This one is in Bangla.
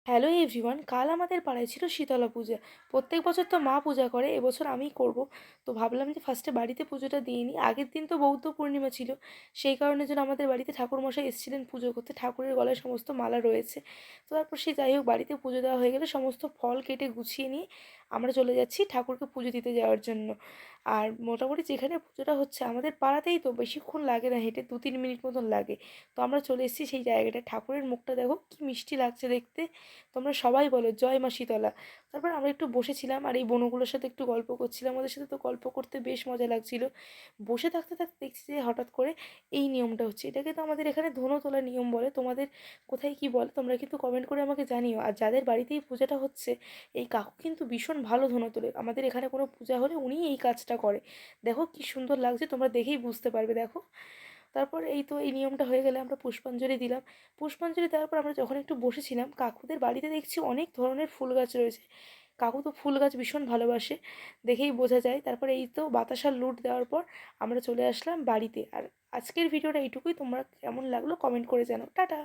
হ্যালো এভরিওয়ান, কাল আমাদের পাড়ায় ছিল শীতলা পূজা। প্রত্যেক বছর তো মা পূজা করে, এবছর আমিই করব। তো ভাবলাম যে ফার্স্টে বাড়িতে পুজোটা দিয়ে নিই। আগের দিন তো বৌদ্ধ পূর্ণিমা ছিল, সেই কারণে যেন আমাদের বাড়িতে ঠাকুরমশাই এসেছিলেন পুজো করতে। ঠাকুরের গলায় সমস্ত মালা রয়েছে। তো তারপর সে যাই হোক, বাড়িতে পুজো দেওয়া হয়ে গেলে সমস্ত ফল কেটে গুছিয়ে নিয়ে আমরা চলে যাচ্ছি ঠাকুরকে পুজো দিতে যাওয়ার জন্য। আর মোটামুটি যেখানে পুজোটা হচ্ছে আমাদের পাড়াতেই, তো বেশিক্ষণ লাগে না, হেঁটে 2-3 মিনিট মতন লাগে। তো আমরা চলে এসেছি সেই জায়গাটায়। ঠাকুরের মুখটা দেখো কি মিষ্টি লাগছে দেখতে। তোমরা সবাই বলো জয় মা শীতলা। তারপর আমরা একটু বসেছিলাম আর এই বনুগুলোর সাথে একটু গল্প করছিলাম। ওদের সাথে তো গল্প করতে বেশ মজা লাগছিল। বসে থাকতে থাকতে দেখছি যে হঠাৎ করে এই নিয়মটা হচ্ছে। এটাকে তো আমাদের এখানে ধুনো তোলা নিয়ম বলে। তোমাদের কোথায় কী বলে তোমরা কিন্তু কমেন্ট করে আমাকে জানিও। আর যাদের বাড়িতে এই পূজাটা হচ্ছে, এই কাকু কিন্তু ভীষণ ভালো ধুনো তোলে। আমাদের এখানে কোনো পূজা হলে উনিই এই কাজটা করে। দেখো কি সুন্দর লাগছে, তোমরা দেখেই বুঝতে পারবে, দেখো। তারপর এই তো এই নিয়মটা হয়ে গেলে আমরা পুষ্পাঞ্জলি দিলাম। পুষ্পাঞ্জলি দেওয়ার পর আমরা যখন একটু বসেছিলাম, কাকুদের বাড়িতে দেখছি অনেক ধরনের ফুল গাছ রয়েছে। কাকু তো ফুল গাছ ভীষণ ভালোবাসে, দেখেই বোঝা যায়। তারপরে এই তো বাতাসার লুট দেওয়ার পর আমরা চলে আসলাম বাড়িতে। আর আজকের ভিডিওটা এইটুকুই। তোমরা কেমন লাগলো কমেন্ট করে জানাও। টাটা।